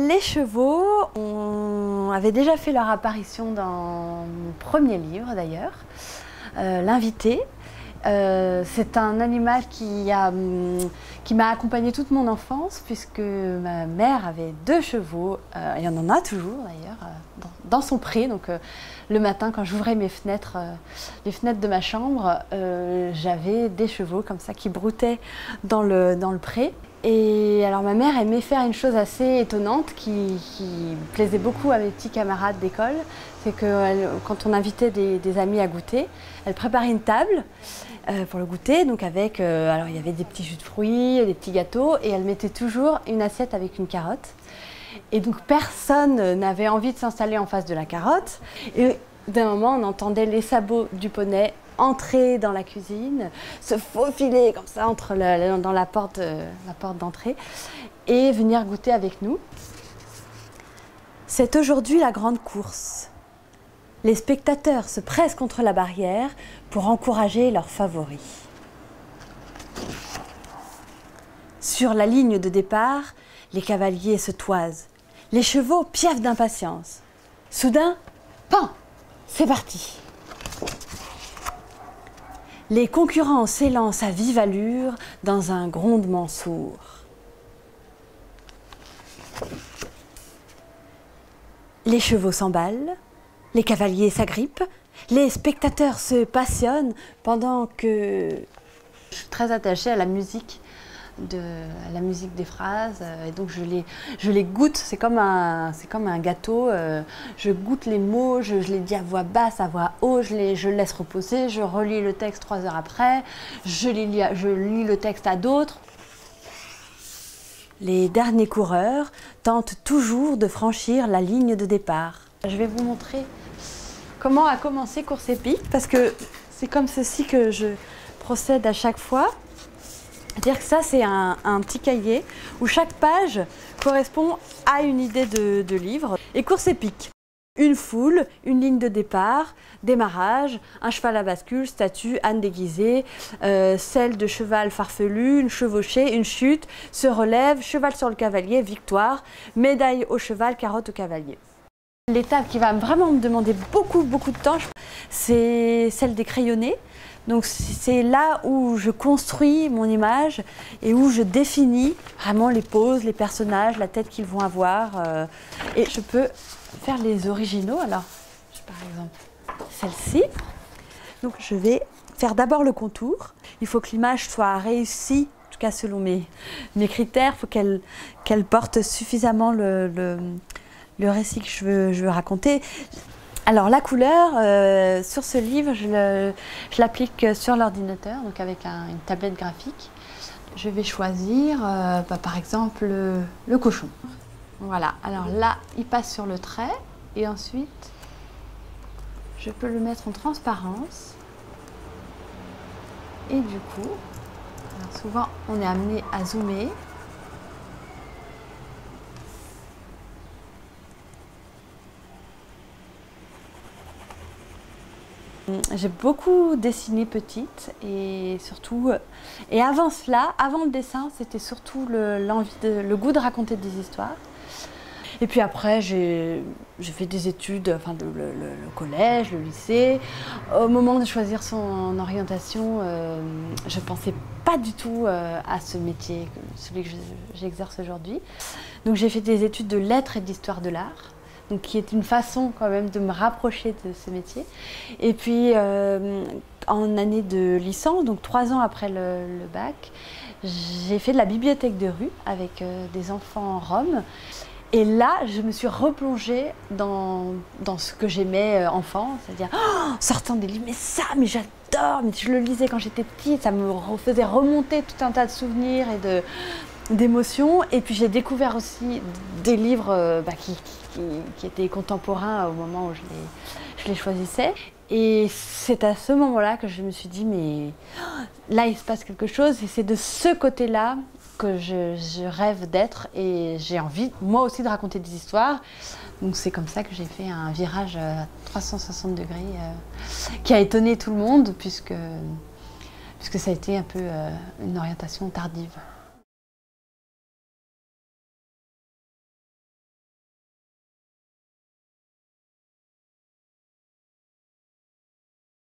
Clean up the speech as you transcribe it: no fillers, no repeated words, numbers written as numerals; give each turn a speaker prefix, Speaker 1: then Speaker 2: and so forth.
Speaker 1: Les chevaux avaient déjà fait leur apparition dans mon premier livre d'ailleurs, L'invité. C'est un animal qui m'a accompagnée toute mon enfance puisque ma mère avait 2 chevaux, et on en a toujours d'ailleurs, dans son pré. Donc le matin quand j'ouvrais mes fenêtres, les fenêtres de ma chambre, j'avais des chevaux comme ça qui broutaient dans le pré. Et alors ma mère aimait faire une chose assez étonnante qui plaisait beaucoup à mes petits camarades d'école, c'est que quand on invitait des amis à goûter, elle préparait une table pour le goûter, donc avec, alors il y avait des petits jus de fruits, des petits gâteaux, et elle mettait toujours une assiette avec une carotte. Et donc personne n'avait envie de s'installer en face de la carotte, et d'un moment on entendait les sabots du poney entrer dans la cuisine, se faufiler comme ça dans la porte d'entrée et venir goûter avec nous. C'est aujourd'hui la grande course. Les spectateurs se pressent contre la barrière pour encourager leurs favoris. Sur la ligne de départ, les cavaliers se toisent. Les chevaux piaffent d'impatience. Soudain, pan, c'est parti. Les concurrents s'élancent à vive allure dans un grondement sourd. Les chevaux s'emballent, les cavaliers s'agrippent, les spectateurs se passionnent pendant que... Je suis très attachée à la musique des phrases, et donc je les goûte, c'est comme un gâteau, je goûte les mots, je les dis à voix basse, à voix haute, je laisse reposer, je relis le texte 3 heures après, je lis le texte à d'autres. Les derniers coureurs tentent toujours de franchir la ligne de départ. Je vais vous montrer comment a commencé Course épique, parce que c'est comme ceci que je procède à chaque fois. C'est-à-dire que ça, c'est un petit cahier où chaque page correspond à une idée de livre. Et Course épique, une foule, une ligne de départ, démarrage, un cheval à bascule, statue, âne déguisé, selle de cheval farfelu, une chevauchée, une chute, se relève, cheval sur le cavalier, victoire, médaille au cheval, carotte au cavalier. L'étape qui va vraiment me demander beaucoup de temps, c'est celle des crayonnés. Donc c'est là où je construis mon image et où je définis vraiment les poses, les personnages, la tête qu'ils vont avoir. Et je peux faire les originaux. Alors, par exemple, celle-ci. Donc je vais faire d'abord le contour. Il faut que l'image soit réussie, en tout cas selon mes critères. Il faut qu'elle porte suffisamment le récit que je veux raconter. Alors la couleur, sur ce livre, je l'applique sur l'ordinateur, donc avec une tablette graphique. Je vais choisir par exemple le cochon. Voilà, alors là, il passe sur le trait et ensuite, je peux le mettre en transparence. Et du coup, alors souvent on est amené à zoomer. J'ai beaucoup dessiné petite et surtout, et avant cela, avant le dessin, c'était surtout le goût de raconter des histoires. Et puis après, j'ai fait des études, enfin le collège, le lycée. Au moment de choisir son orientation, je ne pensais pas du tout à ce métier, celui que j'exerce aujourd'hui. Donc j'ai fait des études de lettres et d'histoire de l'art. Donc, qui est une façon quand même de me rapprocher de ce métier. Et puis, en année de licence, donc 3 ans après le bac, j'ai fait de la bibliothèque de rue avec des enfants roms. Et là, je me suis replongée dans ce que j'aimais enfant, c'est-à-dire sortant des livres, mais j'adore, mais je le lisais quand j'étais petite, ça me faisait remonter tout un tas de souvenirs et d'émotions. Et puis j'ai découvert aussi des livres qui étaient contemporains au moment où je les choisissais. Et c'est à ce moment-là que je me suis dit, mais là il se passe quelque chose, et c'est de ce côté-là que je rêve d'être, et j'ai envie moi aussi de raconter des histoires. Donc c'est comme ça que j'ai fait un virage à 360 degrés qui a étonné tout le monde, puisque ça a été un peu une orientation tardive.